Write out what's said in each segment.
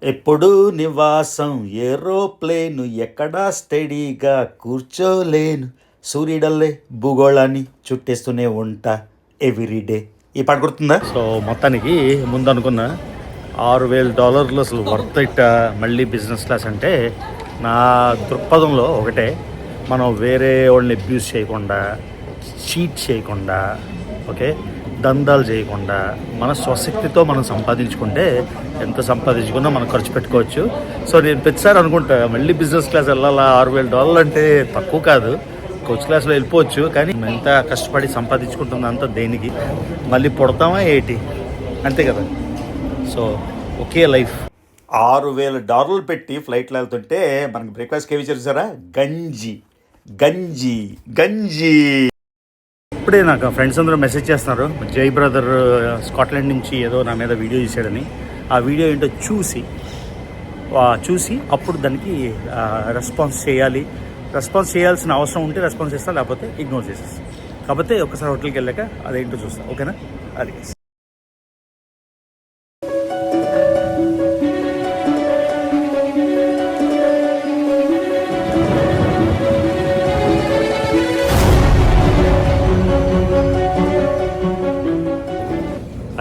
ఎప్పుడు నివాసం ఏరోప్లేను ఎక్కడా స్టడీగా కూర్చోలేను సూర్యుడల్లే భూగోళాన్ని చుట్టేస్తూనే ఉంటా ఎవ్రీడే. ఈ పాట గుర్తుందా? సో మొత్తానికి ముందు అనుకున్న $6,000 అసలు వర్త్ ఇట్ మళ్ళీ బిజినెస్ క్లాస్ అంటే నా దృక్పథంలో ఒకటే, మనం వేరే వాళ్ళని అబ్యూస్ చేయకుండా, చీట్ చేయకుండా, ఓకే, దందాలు చేయకుండా మన స్వశక్తితో మనం సంపాదించుకుంటే ఎంత సంపాదించుకున్నా మనం ఖర్చు పెట్టుకోవచ్చు. సో నేను ప్రతిసారి అనుకుంటా మళ్ళీ బిజినెస్ క్లాస్ వెళ్ళాలా, $6,000 అంటే తక్కువ కాదు, కోచ్ క్లాస్లో వెళ్ళిపోవచ్చు, కానీ ఎంత కష్టపడి సంపాదించుకుంటుంది అంత దేనికి? మళ్ళీ పుడతామా ఏంటి? అంతే కదా. సో ఒకే లైఫ్. $6,000 పెట్టి ఫ్లైట్లో వెళ్తుంటే మనకి బ్రేక్ఫాస్ట్కి ఏమి చేశారా? గంజి గంజి గంజి. ఇప్పుడే నాకు ఫ్రెండ్స్ అందరూ మెసేజ్ చేస్తున్నారు, జై బ్రదర్ స్కాట్లాండ్ నుంచి ఏదో నా మీద వీడియో చేశాడని. ఆ వీడియో ఏంటో చూసి అప్పుడు దానికి రెస్పాన్స్ చేయాల్సిన అవసరం ఉంటే రెస్పాన్స్ చేస్తా, లేకపోతే ఇగ్నోర్ చేసేస్తా. కాకపోతే ఒకసారి హోటల్కి వెళ్ళాక అదేంటో చూస్తా, ఓకేనా? అది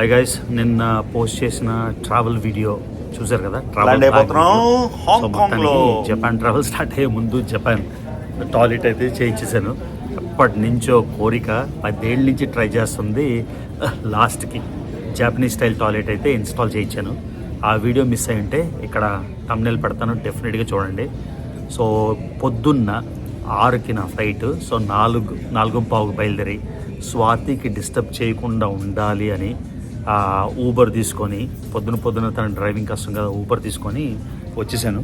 హై గైస్, నిన్న పోస్ట్ చేసిన ట్రావెల్ వీడియో చూసారు కదా. జపాన్ ట్రావెల్ స్టార్ట్ అయ్యే ముందు జపాన్ టాయిలెట్ అయితే చేయించేసాను. ఎప్పటి నుంచో కోరిక, 10 ఏళ్ళ నుంచి ట్రై చేస్తుంది. లాస్ట్కి జాపనీస్ స్టైల్ టాయిలెట్ అయితే ఇన్స్టాల్ చేయించాను. ఆ వీడియో మిస్ అయి ఉంటే ఇక్కడ thumbnail పెడతాను, డెఫినెట్గా చూడండి. సో పొద్దున్న 6కి నా ఫ్లైట్. సో 4:15 బయలుదేరి స్వాతికి డిస్టర్బ్ చేయకుండా ఉండాలి అని ఊబర్ తీసుకొని, పొద్దున తన డ్రైవింగ్ కష్టం కదా, ఊబర్ తీసుకొని వచ్చేసాను.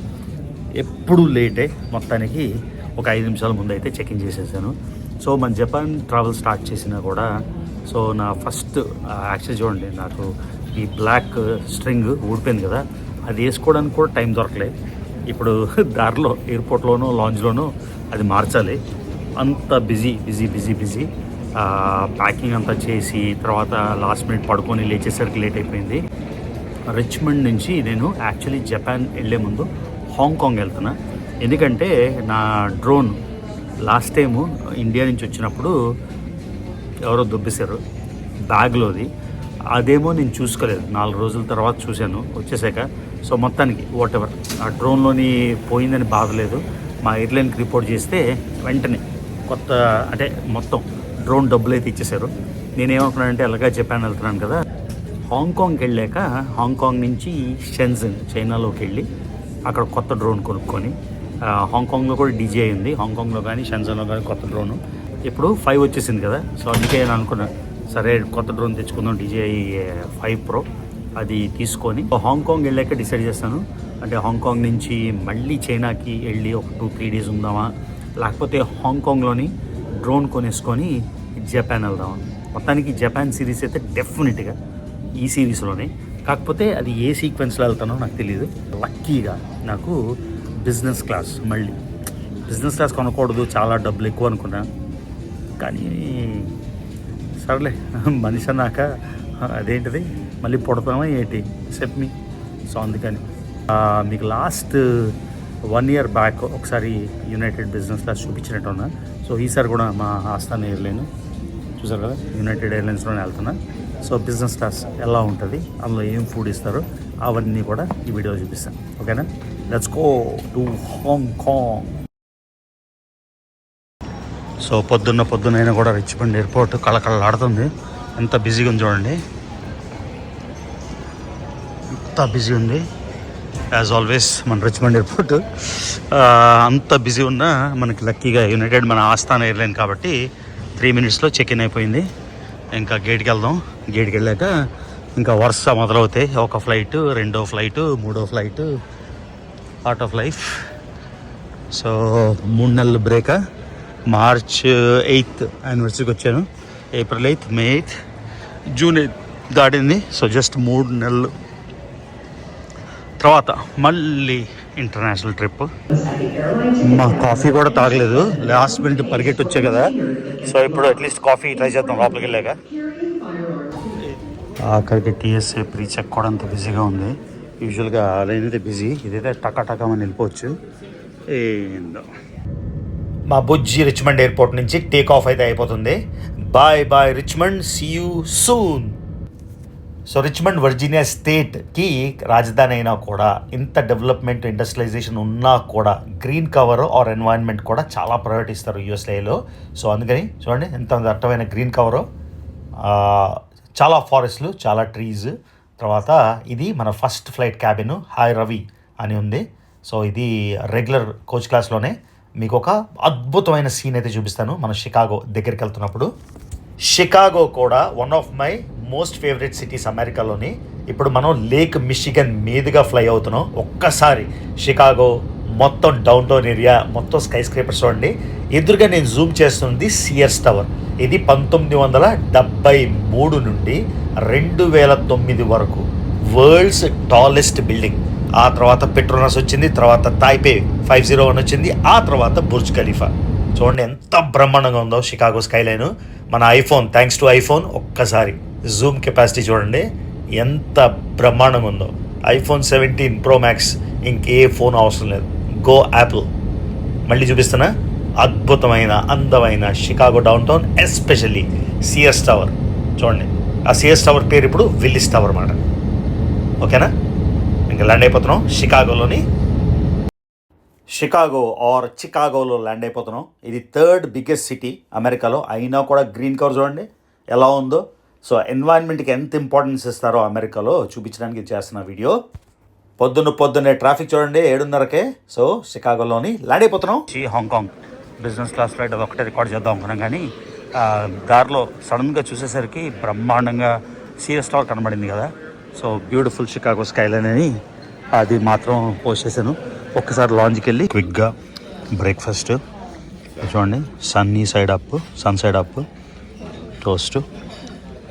ఎప్పుడు లేటే, మొత్తానికి ఒక 5 నిమిషాల ముందు అయితే చెక్ఇన్ చేసేసాను. సో మన జపాన్ ట్రావెల్ స్టార్ట్ చేసినా కూడా, సో నా ఫస్ట్ యాక్చువల్ చూడండి, నాకు ఈ బ్లాక్ స్ట్రింగ్ ఊడిపోయింది కదా, అది వేసుకోవడానికి కూడా టైం దొరకలేదు. ఇప్పుడు దారిలో ఎయిర్పోర్ట్లోనూ లాంజ్లోనూ అది మార్చాలి. అంత బిజీ ప్యాకింగ్ అంతా చేసి తర్వాత లాస్ట్ మినిట్ పడుకొని లేచేసరికి లేట్ అయిపోయింది. రిచ్మండ్ నుంచి నేను యాక్చువల్లీ జపాన్ వెళ్ళే ముందు హాంకాంగ్ వెళ్తున్నా. ఎందుకంటే నా డ్రోన్ లాస్ట్ టైము ఇండియా నుంచి వచ్చినప్పుడు ఎవరో దొబ్బేశారు బ్యాగ్లోది. అదేమో నేను చూసుకోలేదు, 4 రోజుల తర్వాత చూశాను వచ్చేసాక. సో మొత్తానికి వాటెవర్, ఆ డ్రోన్లోని పోయిందని బాధలేదు. మా ఎయిర్లైన్కి రిపోర్ట్ చేస్తే వెంటనే కొత్త, అంటే మొత్తం డ్రోన్ డబ్బులు అయితే ఇచ్చేశారు. నేనేమనుకున్నానంటే ఎలాగా జపాన్ వెళ్తున్నాను కదా, హాంకాంగ్కి వెళ్ళాక హాంకాంగ్ నుంచి షెన్జన్ చైనాలోకి వెళ్ళి అక్కడ కొత్త డ్రోన్ కొనుక్కొని, హాంకాంగ్లో కూడా DJI ఉంది, హాంకాంగ్లో కానీ షెన్జన్లో కానీ కొత్త డ్రోను. ఇప్పుడు 5 వచ్చేసింది కదా. సో అందుకే నేను అనుకున్నా, సరే కొత్త డ్రోన్ తెచ్చుకుందాం, DJI 5 Pro. అది తీసుకొని హాంకాంగ్ వెళ్ళాక డిసైడ్ చేస్తాను, అంటే హాంకాంగ్ నుంచి మళ్ళీ చైనాకి వెళ్ళి ఒక 2-3 డేస్ ఉందామా, లేకపోతే హాంకాంగ్లోని డ్రోన్ కొనేసుకొని జపాన్ వెళ్దామా. మొత్తానికి జపాన్ సిరీస్ అయితే డెఫినెట్గా ఈ సిరీస్లోనే, కాకపోతే అది ఏ సీక్వెన్స్లో వెళ్తానో నాకు తెలియదు. లక్కీగా నాకు బిజినెస్ క్లాస్ కొనకూడదు, చాలా డబ్బులు ఎక్కువ అనుకున్నా, కానీ సర్లే మనిషి అన్నాక అదేంటిది మళ్ళీ పుడతామా ఏంటి, సెట్ మీ. సో అందుకని మీకు లాస్ట్ 1 year బ్యాక్ ఒకసారి యునైటెడ్ బిజినెస్ క్లాస్ చూపించినట్టున్నా. సో ఈసారి కూడా మా ఆస్థాన ఎయిర్లైన్ చూసారు కదా, యునైటెడ్ ఎయిర్లైన్స్లోనే వెళ్తున్నా. సో బిజినెస్ క్లాస్ ఎలా ఉంటుంది, అందులో ఏం ఫుడ్ ఇస్తారు, అవన్నీ కూడా ఈ వీడియో చూపిస్తాను, ఓకేనా? Let's go to Hong Kong. So పొద్దున్నైనా కూడా రిచ్మండ్ ఎయిర్పోర్ట్ కళకళలాడుతుంది. ఎంత బిజీగా ఉంది చూడండి, ఎంత బిజీ ఉంది. యాజ్ ఆల్వేస్ మన రిచ్మండ్ ఎయిర్పోర్ట్ అంత బిజీ ఉన్నా మనకి లక్కీగా యునైటెడ్ మన ఆస్థాన ఎయిర్లైన్ కాబట్టి 3 minutesలో చెక్ఇన్ అయిపోయింది. ఇంకా గేట్కి వెళ్దాం. గేట్కి వెళ్ళాక ఇంకా వరుస మొదలవుతాయి. ఒక ఫ్లైట్, 2వ ఫ్లైట్, 3వ flight, part of life. So 3 నెలలు బ్రేక్. March 8th యానివర్సరీకి వచ్చాను. April 8th, May 8th, June 8th దాటింది. సో జస్ట్ 3 నెలలు తర్వాత మళ్ళీ ఇంటర్నేషనల్ ట్రిప్. మా కాఫీ కూడా తాగలేదు, లాస్ట్ మినిట్ పరిగెట్టి వచ్చా కదా. సో ఇప్పుడు అట్లీస్ట్ కాఫీ ట్రై చేద్దాం లోపలికి వెళ్ళాక. ఆఖరికి TSA ప్రీ చెక్ కూడా అంత బిజీగా ఉంది. యూజువల్గా లైన్ అయితే బిజీ, ఇదైతే టకాటకమని వెళ్ళిపోవచ్చు. ఏందో మా బుజ్జి రిచ్మండ్ ఎయిర్పోర్ట్ నుంచి టేక్ ఆఫ్ అయితే అయిపోతుంది. Bye bye Richmond, see you soon. So Richmond Virginia స్టేట్కి రాజధాని అయినా కూడా, ఇంత డెవలప్మెంట్ ఇండస్ట్రియలైజేషన్ ఉన్నా కూడా గ్రీన్ కవర్ ఆర్ ఎన్వైరన్మెంట్ కూడా చాలా ప్రయారిటీ ఇస్తారు యూఎస్ఏలో. సో అందుకని చూడండి ఎంత దట్టమైన గ్రీన్ కవరు, చాలా ఫారెస్ట్లు, చాలా ట్రీస్. తర్వాత ఇది మన first flight cabin hi Ravi అని ఉంది. సో ఇది రెగ్యులర్ కోచ్ క్లాస్లోనే మీకు ఒక అద్భుతమైన సీన్ అయితే చూపిస్తాను మన షికాగో దగ్గరికి వెళ్తున్నప్పుడు. షికాగో కూడా one of my most favourite cities అమెరికాలోని. ఇప్పుడు మనం లేక్ మిషిగన్ మీదుగా ఫ్లై అవుతున్నాం. ఒక్కసారి షికాగో మొత్తం డౌన్ టౌన్ ఏరియా మొత్తం స్కై స్క్రేపర్స్ చూడండి. ఎదురుగా నేను జూమ్ చేస్తుంది సియర్స్ టవర్. ఇది 1973 నుండి 2009 వరకు వరల్డ్స్ టాలెస్ట్ బిల్డింగ్. ఆ తర్వాత పెట్రోనస్ వచ్చింది, తర్వాత తాయిపే 501 వచ్చింది, ఆ తర్వాత బుర్జ్ ఖలీఫా. చూడండి ఎంత బ్రహ్మాండంగా ఉందో షికాగో స్కైలైన్. మన ఐఫోన్, థ్యాంక్స్ టు ఐఫోన్, ఒక్కసారి జూమ్ కెపాసిటీ చూడండి ఎంత బ్రహ్మాండంగా ఉందో. ఐఫోన్ 17 Pro Max ఇంకే ఫోన్ అవసరం లేదు. Go Apple. మళ్ళీ చూపిస్తున్నా అద్భుతమైన అందమైన Chicago down town, especially CS tower చూడండి. ఆ సిఎస్ టవర్ పేరు ఇప్పుడు విల్లిస్ టవర్ అన్నమాట. ఓకేనా, ఇంకా ల్యాండ్ అయిపోతున్నాం షికాగోలోని. షికాగో ఆర్ చికాగోలో ల్యాండ్ అయిపోతున్నాం. ఇది 3rd బిగ్గెస్ట్ సిటీ అమెరికాలో, అయినా కూడా గ్రీన్ కవర్ చూడండి ఎలా ఉందో. సో ఎన్వైరన్మెంట్కి ఎంత ఇంపార్టెన్స్ ఇస్తారో అమెరికాలో చూపించడానికి చేస్తున్న వీడియో. పొద్దున్నే ట్రాఫిక్ చూడండి 7:30కే. సో షికాగోలోని ల్యాండ్ అయిపోతున్నాం. హాంకాంగ్ బిజినెస్ క్లాస్ ఫ్లైట్ అది ఒకటే రికార్డ్ చేద్దాం అనుకున్నాం, కానీ దారిలో సడన్గా చూసేసరికి బ్రహ్మాండంగా సిఎస్ టవర్ కనబడింది కదా. సో బ్యూటిఫుల్ షికాగో స్కైలైన్ అని అది మాత్రం పోస్ట్ చేశాను. ఒక్కసారి లాంజ్కి వెళ్ళి క్విక్గా బ్రేక్ఫాస్ట్ చూడండి. Sun side up toast,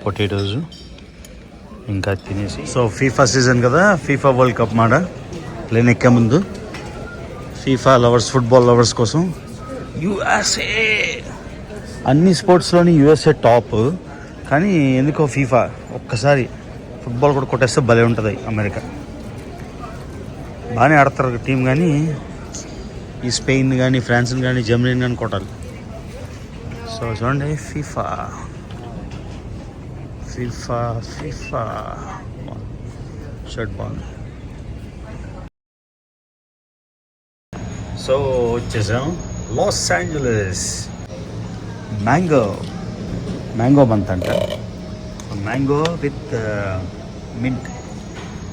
potatoes ఇంకా తినేసి. సో ఫీఫా సీజన్ కదా, ఫీఫా వరల్డ్ కప్ మాట ప్లేన్ ఎక్కే ముందు ఫీఫా లవర్స్, ఫుట్బాల్ లవర్స్ కోసం యుఎస్ఏ. అన్ని స్పోర్ట్స్లోని యుఎస్ఏ టాప్, కానీ ఎందుకో ఫీఫా ఒక్కసారి ఫుట్బాల్ కూడా కొట్టేస్తే భలే ఉంటుంది. అమెరికా బాగానే ఆడతారు టీం, కానీ ఈ స్పెయిన్ కానీ ఫ్రాన్స్ని కానీ జర్మనీని కానీ కొట్టాలి. సో చూడండి ఫీఫా షర్ట్ బాగుంది. సో వచ్చేసాం లాస్ ఏంజలస్. మ్యాంగో మంత్ అంట. మ్యాంగో విత్ మింట్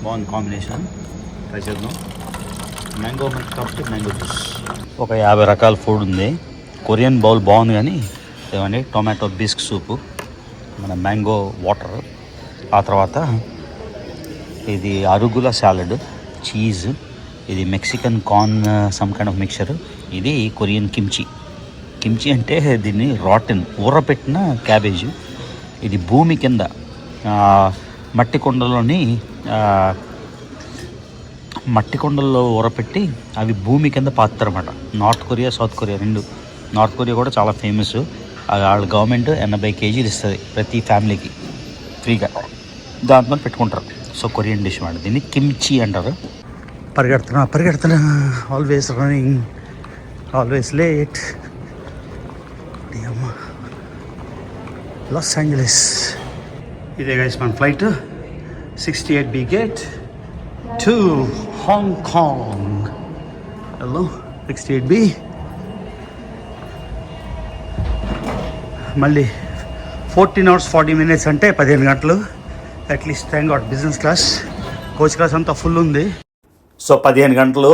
బాగుంది కాంబినేషన్. ట్రై చేద్దాం. మ్యాంగో మంత్ కాబట్టి మ్యాంగో జ్యూస్. ఒక 50 రకాల ఫుడ్ ఉంది. కొరియన్ బౌల్ బాగుంది, కానీ ఏమండి టొమాటో బిస్క్ సూపు, మన మ్యాంగో వాటర్, ఆ తర్వాత ఇది అరుగుల సాలడ్, చీజ్, ఇది Mexican corn some kind of mixture, ఇది కొరియన్ కిమ్చి అంటే దీన్ని రాటన్ ఊరపెట్టిన క్యాబేజ్. ఇది భూమి కింద మట్టి కుండల్లో ఊరపెట్టి అవి భూమి కింద పాతారన్నమాట. నార్త్ కొరియా, సౌత్ కొరియా రెండు. నార్త్ కొరియా కూడా చాలా ఫేమస్. వాళ్ళ గవర్నమెంట్ 80 kgs ఇస్తుంది ప్రతి ఫ్యామిలీకి ఫ్రీగా, దాంట్లో పెట్టుకుంటారు. సో కొరియన్ డిష్ మాట, దీన్ని కిమ్చి అంటారు. పరిగెడుతున్నా always running, always late. Los Angeles ఇదే గైస్ మన flight 68B gate to Hong Kong. Hello 68B. మళ్ళీ 14 hours 40 minutes అంటే 15 గంటలు at least. Thank God business class, coach class అంతా ఫుల్ ఉంది. సో 15 గంటలు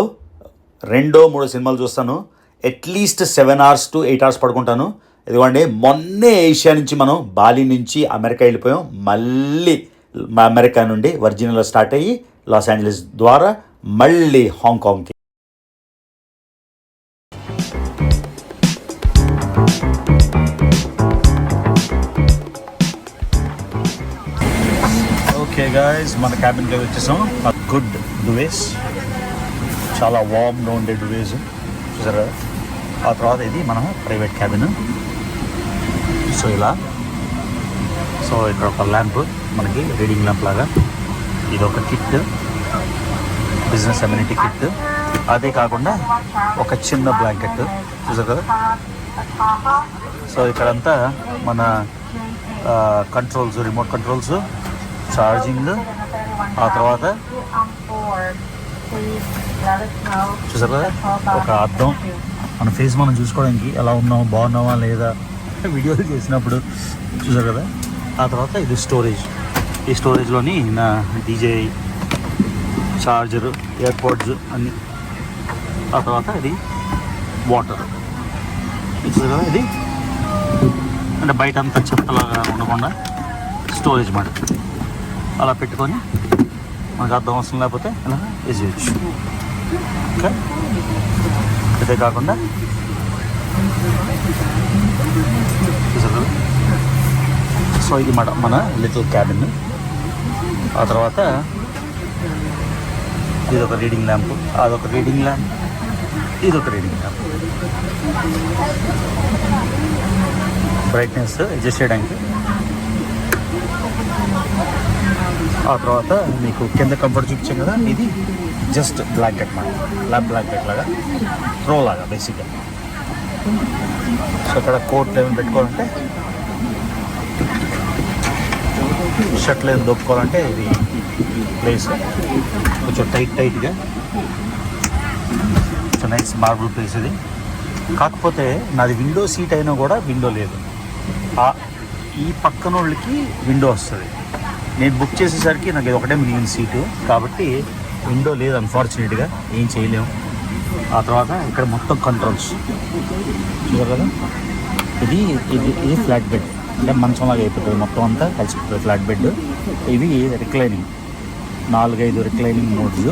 2-3 సినిమాలు చూస్తాను. అట్లీస్ట్ 7 hours to 8 hours పడుకుంటాను. ఎందుకంటే మొన్నే ఏషియా నుంచి మనం బాలి నుంచి అమెరికా వెళ్ళిపోయాం. మళ్ళీ అమెరికా నుండి వర్జీనియాలో స్టార్ట్ అయ్యి లాస్ ఏంజలస్ ద్వారా మళ్ళీ హాంకాంగ్కి. ఓకే గాయస్, మన క్యాబిన్కి వచ్చేసాం. గుడ్ డువేస్, చాలా వార్మ్గా ఉండే డువేస్ చూసారా. ఆ తర్వాత ఇది మన ప్రైవేట్ క్యాబిన్. సో ఇలా, సో ఇక్కడ ఒక ల్యాంప్ మనకి రీడింగ్ ల్యాంప్ లాగా, ఇది ఒక కిట్. Business amenity kit. అదే కాకుండా ఒక చిన్న బ్లాంకెట్ చూసారు కదా. సో ఇక్కడంతా మన కంట్రోల్స్, రిమోట్ కంట్రోల్స్, ఛార్జింగ్, ఆ తర్వాత చూసారు కదా ఒక అద్దం, మన ఫేస్ మనం చూసుకోవడానికి ఎలా ఉన్నామో బాగున్నామా లేదా వీడియోలు చేసినప్పుడు చూసారు కదా. ఆ తర్వాత ఇది స్టోరేజ్. ఈ స్టోరేజ్లోని నా డీజే, ఛార్జరు, ఎయిర్పోర్ట్స్ అన్నీ. ఆ తర్వాత ఇది వాటర్ చూసారు కదా. ఇది అంటే బయట అంతా చెత్తలాగా ఉండకుండా స్టోరేజ్ మాట అలా పెట్టుకొని మనకు అర్థం అవసరం లేకపోతే ఇలా యూజ్ చేయొచ్చు. ఓకే, ఇదే కాకుండా చూసారు. సో ఇది మన లిటిల్ క్యాబిన్. ఆ తర్వాత ఇదొక రీడింగ్ ల్యాంప్, అదొక రీడింగ్ ల్యాంప్, ఇదొక రీడింగ్ ల్యాంప్. బ్రైట్నెస్ అడ్జస్ట్ చేయడానికి. ఆ తర్వాత మీకు కింద కంఫర్ట్ చూపించాం కదా, ఇది జస్ట్ బ్లాంకెట్ మాట, బ్లాంకెట్ లాగా, త్రో లాగా బేసిక్గా. సో అక్కడ కోట్లు ఏమైనా పెట్టుకోవాలంటే, షర్ట్లు ఏమైనా దొప్పుకోవాలంటే ఇది ప్లేస్ కొంచెం టైట్గా, కొంచెం నైస్ మార్బుల్ ప్లేస్ ఇది. కాకపోతే నాది విండో సీట్ అయినా కూడా విండో లేదు. ఈ పక్కన వాళ్ళకి విండో వస్తుంది. నేను బుక్ చేసేసరికి నాకు ఇది ఒకటే మిగిలిన సీటు కాబట్టి విండో లేదు అన్ఫార్చునేట్గా, ఏం చేయలేము. ఆ తర్వాత ఇక్కడ మొత్తం కంట్రోల్స్ చూసారు కదా. ఇది ఇది ఇది ఫ్లాట్ బెడ్, అంటే మంచంలాగా అయిపోతుంది మొత్తం అంతా కలిసిపోతుంది ఫ్లాట్ బెడ్. ఇవి రిక్లైనింగ్, 4-5 రిక్లైనింగ్ మోడ్స్.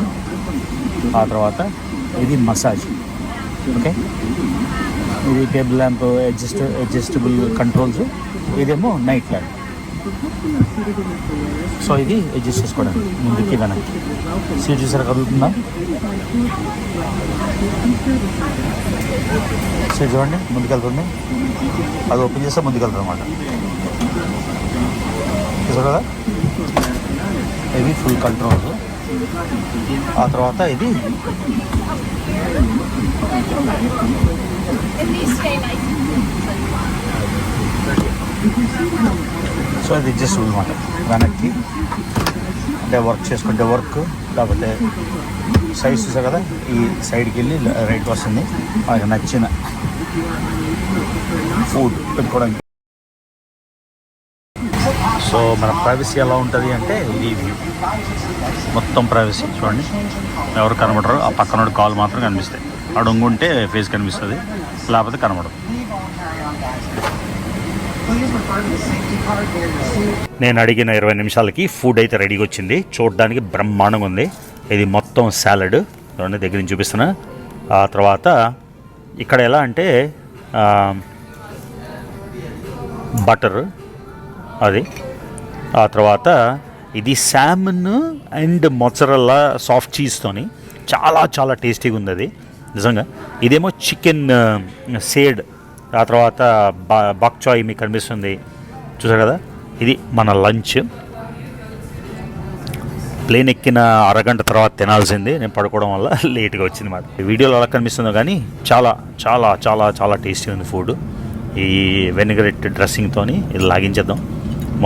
ఆ తర్వాత ఇది మసాజ్. ఓకే, ఇది టేబుల్ ల్యాంప్, అడ్జస్టబుల్ కంట్రోల్స్. ఇదేమో నైట్ ల్యాంప్. సో ఇది అడ్జస్ట్ చేసుకోవడానికి ముందుకి వెనక్కి. సీట్ చూసారా కదులుతుందా, సీట్ చూడండి ముందుకెళ్తుంది. అది ఓపెన్ చేస్తే ముందుకెళ్తుంది అనమాట. చూసారు కదా, ఇది ఫుల్ కంట్రోల్స్. ఆ తర్వాత ఇది సో ఇది జస్ట్ అనమాట వెనక్కి, అంటే వర్క్ చేసుకుంటే వర్క్, లేకపోతే సైజ్ చూసారు కదా, ఈ సైడ్కి వెళ్ళి రైట్కి వస్తుంది. మనకు నచ్చిన ఫుడ్ పెట్టుకోవడానికి. సో మన ప్రైవసీ ఎలా ఉంటుంది అంటే ఇది వ్యూ మొత్తం ప్రైవసీ చూడండి. ఎవరు కనబడరు, ఆ పక్కన కాల్ మాత్రం కనిపిస్తాయి. అడుగుంటే ఫేస్ కనిపిస్తుంది, లేకపోతే కనబడదు. నేను అడిగిన 20 నిమిషాలకి ఫుడ్ అయితే రెడీగా వచ్చింది. చూడడానికి బ్రహ్మాండంగా ఉంది. ఇది మొత్తం సాలడ్ చూడండి, దగ్గర నుంచి చూపిస్తున్నా. ఆ తర్వాత ఇక్కడ ఎలా అంటే బటర్ అది. ఆ తర్వాత ఇది శామన్ అండ్ మొజరెల్లా సాఫ్ట్ చీజ్తోని చాలా చాలా టేస్టీగా ఉంది అది నిజంగా. ఇదేమో చికెన్ సేడ్. ఆ తర్వాత బాక్ చాయ్ మీకు కనిపిస్తుంది చూసారు కదా. ఇది మన లంచ్. ప్లేన్ ఎక్కిన అరగంట తర్వాత తినాల్సింది, నేను పడుకోవడం వల్ల లేట్గా వచ్చింది మాట. వీడియోలో అలా కనిపిస్తుందో కానీ చాలా చాలా చాలా చాలా టేస్టీ ఉంది ఫుడ్. ఈ వెనిగరెట్ డ్రెస్సింగ్తో ఇది లాగించేద్దాం.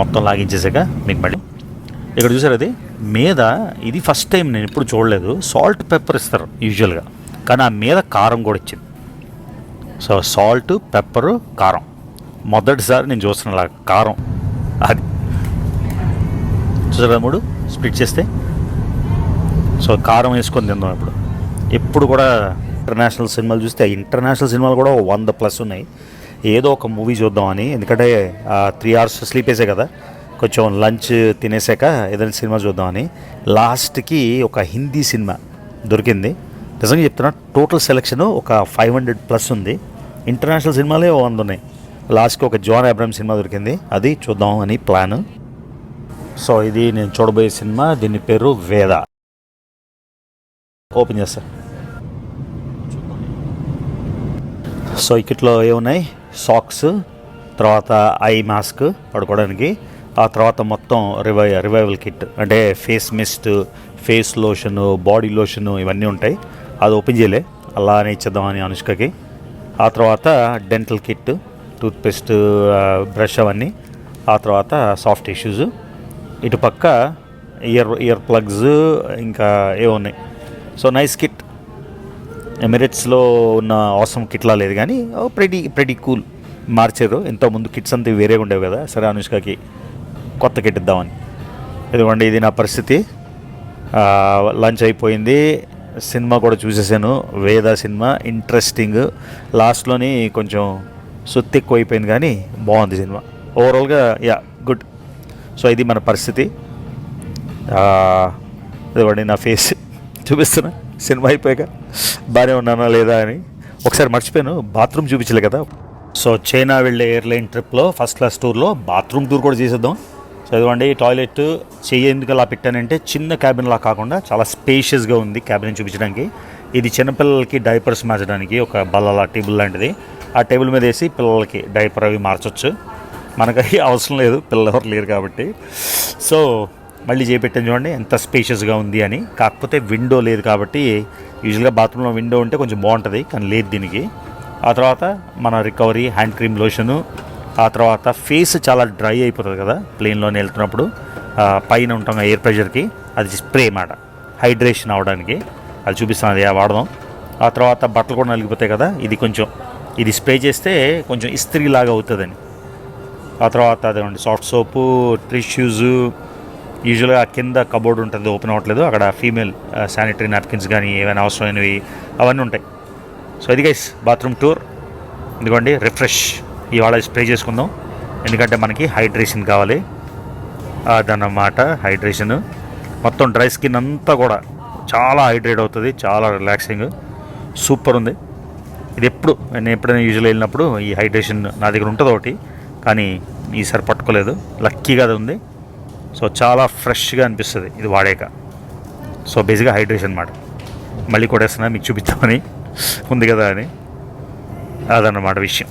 మొత్తం లాగించేసాక మీకు మళ్ళీ ఇక్కడ చూసారు అది మీద. ఇది ఫస్ట్ టైం, నేను ఎప్పుడు చూడలేదు. సాల్ట్ పెప్పర్ ఇస్తారు యూజువల్గా, కానీ ఆ మీద కారం కూడా ఇచ్చింది. సో సాల్ట్, పెప్పరు, కారం మొదటిసారి నేను చూస్తున్నా కారం. అది చూసారా 3 స్ప్లిట్ చేస్తే. సో కారం వేసుకొని తిందాం. ఎప్పుడు కూడా ఇంటర్నేషనల్ సినిమాలు చూస్తే, ఇంటర్నేషనల్ సినిమాలు కూడా 100+ ఉన్నాయి. ఏదో ఒక మూవీ చూద్దామని, ఎందుకంటే 3 hours స్లీప్ వేసే కదా, కొంచెం లంచ్ తినేసాక ఏదైనా సినిమా చూద్దామని లాస్ట్కి ఒక హిందీ సినిమా దొరికింది. నిజంగా చెప్తున్నా, టోటల్ సెలెక్షన్ ఒక 500+ ఉంది. ఇంటర్నేషనల్ సినిమాలే 100 ఉన్నాయి. లాస్ట్కి ఒక జాన్ అబ్రహాం సినిమా దొరికింది, అది చూద్దాం అని ప్లాన్. సో ఇది నేను చూడబోయే సినిమా, దీని పేరు వేద. ఓపెన్ చేస్తా. సో ఇక్కట్లో ఏమున్నాయి, సాక్స్, తర్వాత ఐ మాస్క్ పడుకోవడానికి, ఆ తర్వాత మొత్తం రివైవల్ కిట్, అంటే face mist, face lotion, body lotion ఇవన్నీ ఉంటాయి. అది ఓపెన్ చేయలే, అలానే ఇచ్చేద్దామని అనుష్కకి. ఆ తర్వాత డెంటల్ కిట్, టూత్పేస్ట్, బ్రష్ అవన్నీ. ఆ తర్వాత సాఫ్ట్ టిష్యూస్. ఇటు పక్క ఇయర్ ప్లగ్స్ ఇంకా ఏవో ఉన్నాయి. So nice kit. ఎమిరేట్స్లో ఉన్న అవసరం కిట్లా లేదు కానీ ప్రెటీ కూల్. మార్చారు. ఇంతకుముందు కిట్స్ అంతా వేరేగా ఉండేవి కదా. సరే అనుష్కకి కొత్త కిట్ ఇద్దామని. ఇదిగోండి, ఇది నా పరిస్థితి. లంచ్ అయిపోయింది, సినిమా కూడా చూసేసాను. వేద సినిమా ఇంట్రెస్టింగ్. లాస్ట్లోని కొంచెం సుత్తి ఎక్కువ అయిపోయింది కానీ బాగుంది సినిమా. ఓవరాల్గా గుడ్. సో ఇది మన పరిస్థితి. ఇదిగోండి నా ఫేస్ చూపిస్తున్నా. సినిమా అయిపోయాక బాగానే ఉన్నానా లేదా అని ఒకసారి మర్చిపోయాను, బాత్రూమ్ చూపించలే కదా. సో చైనా వెళ్ళే ఎయిర్లైన్ ట్రిప్లో ఫస్ట్ క్లాస్ టూర్లో బాత్రూమ్ టూర్ కూడా చేసేద్దాం. సో ఇదిగోండి టాయిలెట్. చెయ్యి ఎందుకు అలా పెట్టానంటే చిన్న క్యాబిన్లా కాకుండా చాలా స్పేషియస్గా ఉంది క్యాబిన్ చూపించడానికి. ఇది చిన్నపిల్లలకి డైపర్స్ మార్చడానికి ఒక బల్ల టేబుల్ లాంటిది. ఆ టేబుల్ మీద వేసి పిల్లలకి డైపర్ అవి మార్చవచ్చు. మనకి అవసరం లేదు, పిల్లలు ఎవరు లేరు కాబట్టి. సో మళ్ళీ చేపెట్టాను చూడండి ఎంత స్పేషియస్గా ఉంది అని. కాకపోతే విండో లేదు కాబట్టి, యూజువల్గా బాత్రూంలో విండో ఉంటే కొంచెం బాగుంటుంది కానీ లేదు దీనికి. ఆ తర్వాత మన రికవరీ హ్యాండ్ క్రీమ్ లోషను. ఆ తర్వాత ఫేస్ చాలా డ్రై అయిపోతుంది కదా ప్లేన్లోనే వెళ్తున్నప్పుడు, పైన ఉంటాం ఎయిర్ ప్రెషర్కి, అది స్ప్రే మాట హైడ్రేషన్ అవ్వడానికి. అది చూపిస్తాను, అది వాడదాం. ఆ తర్వాత బట్టలు కూడా నలిగిపోతాయి కదా, ఇది స్ప్రే చేస్తే కొంచెం ఇస్త్రీలాగా అవుతుందని. ఆ తర్వాత అదేమండి సాఫ్ట్ సోపు, టిష్యూస్. యూజువల్గా కింద కబోర్డ్ ఉంటుంది, ఓపెన్ అవ్వట్లేదు. అక్కడ ఫీమేల్ శానిటరీ నాప్కిన్స్ కానీ ఏమైనా అవసరమైనవి అవన్నీ ఉంటాయి. సో ఇది గైస్ బాత్రూమ్ టూర్. ఇదిగోండి రిఫ్రెష్. ఇవాళ స్ప్రే చేసుకుందాం ఎందుకంటే మనకి హైడ్రేషన్ కావాలి. అదన్నమాట హైడ్రేషన్. మొత్తం డ్రై స్కిన్ అంతా కూడా చాలా హైడ్రేట్ అవుతుంది, చాలా రిలాక్సింగ్, సూపర్ ఉంది. ఇది నేను ఎప్పుడైనా యూజువల్ వెళ్ళినప్పుడు ఈ హైడ్రేషన్ నా దగ్గర ఉంటుంది ఒకటి, కానీ ఈసారి పట్టుకోలేదు. లక్కీగా అది ఉంది. సో చాలా ఫ్రెష్గా అనిపిస్తుంది ఇది వాడాక. సో బేసిక్గా హైడ్రేషన్ అన్నమాట. మళ్ళీ కొట్టేస్తున్నా మీకు చూపిద్దామని, ఉంది కదా అని. అదన్నమాట విషయం.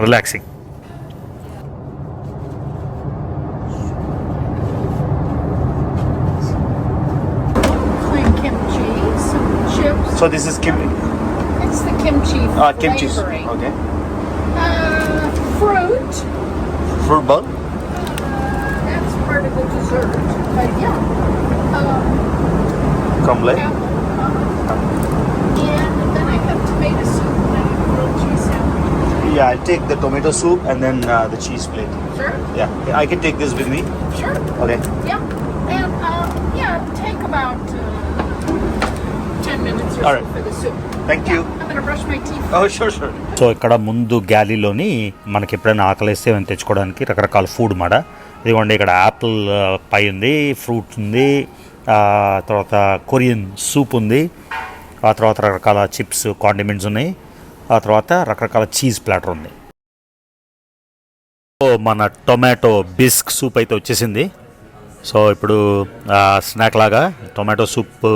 Relaxing. So this is kimchi. It's the kimchi Kimchi. flavoring. Okay. Fruit. Fruit bowl. That's part of the dessert. But yeah. Crumble. And then I have tomato soup and I have grilled cheese sandwich. Yeah, I'll take the tomato soup and then the cheese plate. Sure. Yeah, I can take this with me. Sure. Okay. Yeah. And take about 10 minutes or All so right. for the soup. Thank you. I'm gonna brush my teeth. Oh, sure. So ఇక్కడ ముందు గ్యాలీలోని మనకి ఎప్పుడైనా ఆకలిస్తే ఏమైనా తెచ్చుకోవడానికి రకరకాల food మాట. ఇదిగోండి ఇక్కడ యాపిల్ పై ఉంది, ఫ్రూట్ ఉంది, తర్వాత కొరియన్ సూప్ ఉంది, ఆ తర్వాత రకరకాల చిప్స్, కాండిమెంట్స్ ఉన్నాయి, ఆ తర్వాత రకరకాల చీజ్ ప్లాటర్ ఉంది. సో మన టొమాటో బిస్క్ సూప్ అయితే వచ్చేసింది. సో ఇప్పుడు స్నాక్ లాగా టొమాటో సూప్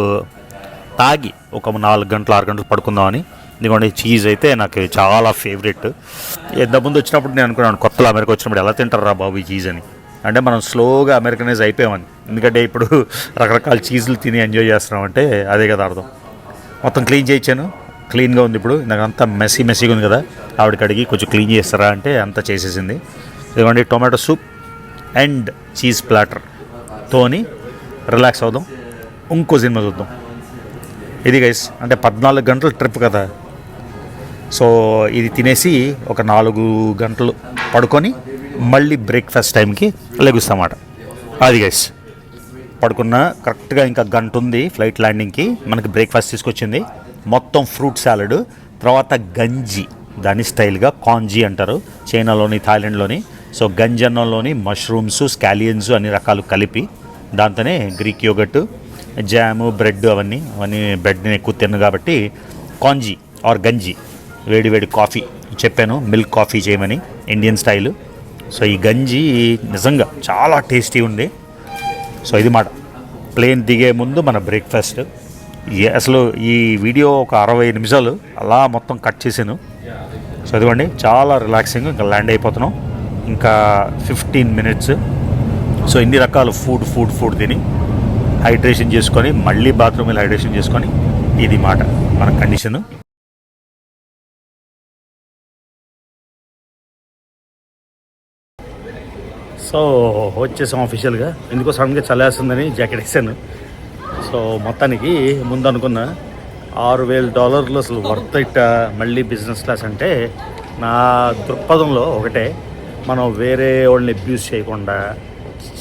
తాగి ఒక 4 గంటలు 6 గంటలు పడుకుందామని. ఎందుకంటే చీజ్ అయితే నాకు చాలా ఫేవరెట్. ముందు వచ్చినప్పుడు నేను అనుకున్నాను కొత్తలో అమెరికా వచ్చినప్పుడు ఎలా తింటారా బాబు ఈ చీజ్ అని. అంటే మనం స్లోగా అమెరికనైజ్ అయిపోయామని. ఎందుకంటే ఇప్పుడు రకరకాల చీజులు తిని ఎంజాయ్ చేస్తున్నామంటే అదే కదా అర్థం. మొత్తం క్లీన్ చేయించాను, క్లీన్గా ఉంది. ఇప్పుడు నాకు అంతా మెస్సీగా ఉంది కదా, ఆవిడకి అడిగి కొంచెం క్లీన్ చేస్తారా అంటే అంతా చేసేసింది. ఇదిగోండి టొమాటో సూప్ అండ్ చీజ్ ప్లాటర్తోని రిలాక్స్ అవుదాం, ఇంకో సినిమా చూద్దాం. ఇది గైస్ అంటే 14 గంటల ట్రిప్ కదా. సో ఇది తినేసి ఒక 4 గంటలు పడుకొని మళ్ళీ బ్రేక్ఫాస్ట్ టైంకి లెగుస్తామాట. అది గైస్ పడుకున్న కరెక్ట్గా ఇంకా గంట ఉంది ఫ్లైట్ ల్యాండింగ్కి. మనకి బ్రేక్ఫాస్ట్ తీసుకొచ్చింది. మొత్తం ఫ్రూట్ సాలడ్, తర్వాత గంజి, దాని స్టైల్గా కాంజీ అంటారు చైనాలోని, థాయిలాండ్లోని. సో గంజి అన్నంలోని మష్రూమ్స్, స్కాలియన్స్ అన్ని రకాలు కలిపి, దాంతోనే గ్రీక్ యోగట్, జాము, బ్రెడ్ అవన్నీ బ్రెడ్ నేను ఎక్కువ తిన్నాను కాబట్టి కాంజీ ఆర్ గంజి. వేడి కాఫీ చెప్పాను, మిల్క్ కాఫీ చేయమని, ఇండియన్ స్టైలు. సో ఈ గంజి నిజంగా చాలా టేస్టీ ఉంది. సో ఇది మాట ప్లేన్ దిగే ముందు మన బ్రేక్ఫాస్ట్. అసలు ఈ వీడియో ఒక 60 నిమిషాలు అలా మొత్తం కట్ చేశాను. సో ఇదిగోండి చాలా రిలాక్సింగ్. ఇంకా ల్యాండ్ అయిపోతున్నాం, ఇంకా 15 మినిట్స్. సో ఇన్ని రకాల ఫుడ్ తిని హైడ్రేషన్ చేసుకొని మళ్ళీ బాత్రూమ్ వెళ్ళి హైడ్రేషన్ చేసుకొని ఇది మాట మన కండిషను. సో వచ్చేసాం ఆఫీషియల్గా. ఎందుకో సడన్గా చల్లేస్తుందని జాకెట్ వేసాను. సో మొత్తానికి ముందు అనుకున్న $6,000 అసలు వర్త్ ఇట్ మళ్ళీ బిజినెస్ క్లాస్ అంటే. నా దృక్పథంలో ఒకటే, మనం వేరే వాళ్ళని అబ్యూస్ చేయకుండా,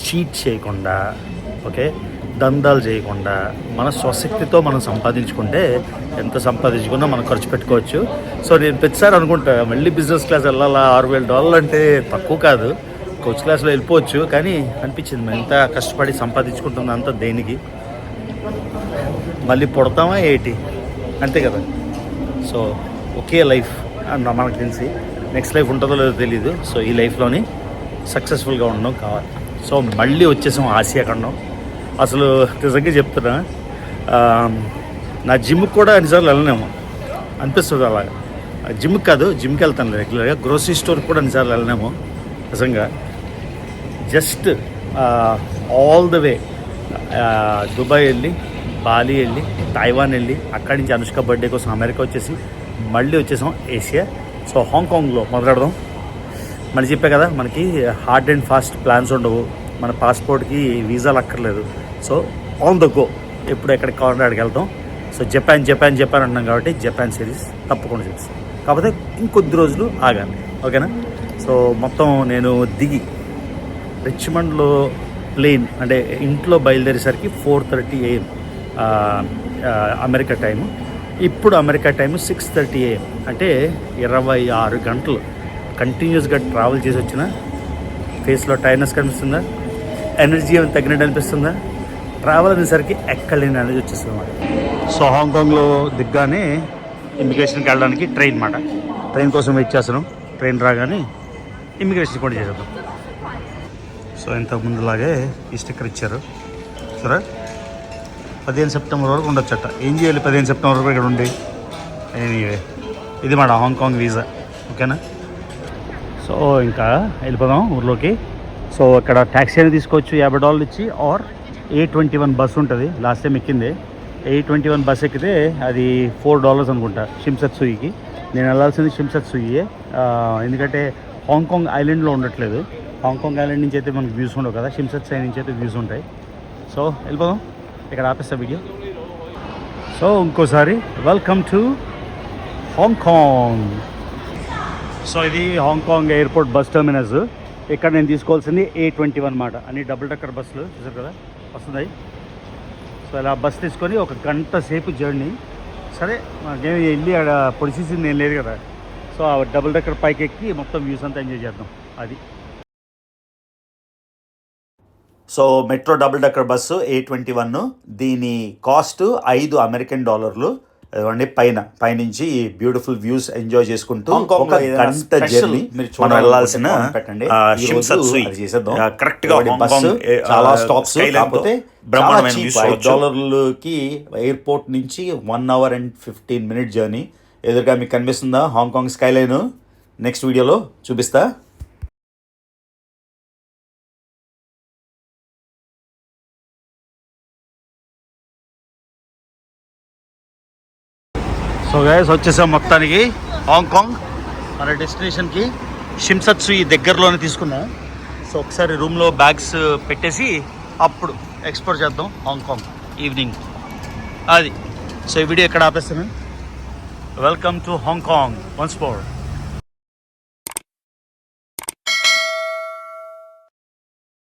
చీట్ చేయకుండా, ఓకే, దందాలు చేయకుండా మన స్వశక్తితో మనం సంపాదించుకుంటే ఎంత సంపాదించుకున్నా మనం ఖర్చు పెట్టుకోవచ్చు. సో నేను ప్రతిసారి అనుకుంటా మళ్ళీ బిజినెస్ క్లాస్ వెళ్ళాలా, $6,000 అంటే తక్కువ కాదు, కోచ్ క్లాస్లో వెళ్ళిపోవచ్చు. కానీ అనిపించింది మనం ఎంత కష్టపడి సంపాదించుకుంటుంది అంత దేనికి, మళ్ళీ పుడతామా ఏంటి, అంతే కదా. సో ఒకే లైఫ్ అన్న మనకు తెలిసి నెక్స్ట్ లైఫ్ ఉంటుందో లేదో తెలీదు. సో ఈ లైఫ్లోని సక్సెస్ఫుల్గా ఉండడం కావాలి. సో మళ్ళీ వచ్చేసాం ఆసియా ఖండం. అసలు నిజంగా చెప్తున్నా, నా జిమ్కి కూడా అన్నిసార్లు వెళ్ళనేమో అనిపిస్తుంది. అలాగా జిమ్కి కాదు, జిమ్కి వెళ్తాను రెగ్యులర్గా. గ్రోసరీ స్టోర్కి కూడా అన్నిసార్లు వెళ్ళనేమో నిజంగా. Just all the way Dubai వెళ్ళి, బాలి వెళ్ళి, తైవాన్ వెళ్ళి, అక్కడి నుంచి అనుష్క బర్త్డే కోసం అమెరికా వచ్చేసి మళ్ళీ వచ్చేసాం ఏషియా. సో హాంకాంగ్లో మొదలెడదాం. మళ్ళీ చెప్పా కదా, మనకి హార్డ్ అండ్ ఫాస్ట్ ప్లాన్స్ ఉండవు, మన పాస్పోర్ట్కి వీసాలు అక్కర్లేదు. సో ఆన్ ద గో, ఎప్పుడు ఎక్కడికి కావాలంటే అక్కడికి వెళ్తాం. సో జపాన్ జపాన్ జపాన్ అంటున్నాం కాబట్టి జపాన్ సిరీస్ తప్పకుండా చూపిస్తాం. కాకపోతే ఇంకొద్ది రోజులు ఆగాలి, ఓకేనా. సో మొత్తం నేను దిగి రిచ్మండ్లో ప్లేన్ అంటే ఇంట్లో బయలుదేరేసరికి 4:30 AM అమెరికా టైము. ఇప్పుడు అమెరికా టైము 6:30 AM. అంటే 26 గంటలు కంటిన్యూస్గా ట్రావెల్ చేసి వచ్చిన ఫేస్లో టైర్నెస్ కనిపిస్తుందా, ఎనర్జీ ఏమైనా తగ్గినట్టు అనిపిస్తుందా, ట్రావెల్ అనేసరికి ఎక్కలేని ఎనర్జీ వచ్చేస్తుంది అన్నమాట. సో హాంకాంగ్లో దిగ్గానే ఇమిగ్రేషన్కి వెళ్ళడానికి ట్రైన్ మాట. ట్రైన్ కోసం వెయిట్ చేస్తున్నాం. ట్రైన్ రాగానే ఇమిగ్రేషన్ కూడా చేసేద్దాం. సో ఇంతకుముందులాగే ఈ స్టిక్కర్ ఇచ్చారు సరే. 15 సెప్టెంబర్ వరకు ఉండొచ్చట. ఏం చేయాలి 15 సెప్టెంబర్ వరకు ఇక్కడ ఉండి? ఎనీవే ఇది మాట హాంకాంగ్ వీసా, ఓకేనా. సో ఇంకా వెళ్ళిపోదాం ఊర్లోకి. సో ఇక్కడ ట్యాక్సీ అనేది తీసుకోవచ్చు $50 ఇచ్చి, ఆర్ A21 బస్సు ఉంటుంది. లాస్ట్ టైం ఎక్కింది A21 బస్ ఎక్కితే అది $4 అనుకుంటా షిమ్సత్సుయికి. నేను వెళ్ళాల్సింది షిమ్సత్సుయే, ఎందుకంటే హాంకాంగ్ ఐలాండ్లో ఉండట్లేదు. హాంకాంగ్ ఐలాండ్ నుంచి అయితే మనకు వ్యూస్ ఉండవు కదా, షిమ్సత్సుయి నుంచి అయితే వ్యూస్ ఉంటాయి. సో వెళ్ళిపోదాం, ఇక్కడ ఆపేస్తా వీడియో. సో ఇంకోసారి వెల్కమ్ టు హాంకాంగ్. సో ఇది హాంకాంగ్ ఎయిర్పోర్ట్ బస్ టర్మినస్. ఇక్కడ నేను తీసుకోవాల్సింది A21 మాట. అన్ని డబుల్ డెక్కర్ బస్సులు చూసారు కదా వస్తున్నాయి. సో ఇలా బస్ తీసుకొని 1 గంట సేపు జర్నీ. సరే మనకేమి వెళ్ళి ఆడ పొడిసేసింది ఏం లేదు కదా. సో ఆ డబుల్ డెక్కర్ పైకి ఎక్కి మొత్తం వ్యూస్ అంతా ఎంజాయ్ చేద్దాం. అది so metro double decker bus A21. దీని కాస్ట్ $5 అదివ్వండి. పైనుంచి బ్యూటిఫుల్ వ్యూస్ ఎంజాయ్ చేసుకుంటూ 1 గంట జర్నీ మనం వెళ్ళాల్సిన షిమ్సత్సుయి. కరెక్ట్ గా బస్సు చాలా స్టాప్స్, కాకపోతే $5కి ఎయిర్పోర్ట్ నుంచి 1 hour and 15 minute జర్నీ. ఎదురుగా మీకు కనిపిస్తుందా హాంకాంగ్ స్కైలైన్? నెక్స్ట్ వీడియోలో చూపిస్తా. సో గైస్ వచ్చేసాం మొత్తానికి హాంకాంగ్. మన డెస్టినేషన్కి షిమ్సత్సుయి దగ్గరలోనే తీసుకున్నాం. సో ఒకసారి రూమ్లో బ్యాగ్స్ పెట్టేసి అప్పుడు ఎక్స్ప్లోర్ చేద్దాం హాంకాంగ్ ఈవినింగ్. అది సో ఈ వీడియో ఎక్కడ ఆపేస్తాను. Welcome to Hong Kong once more.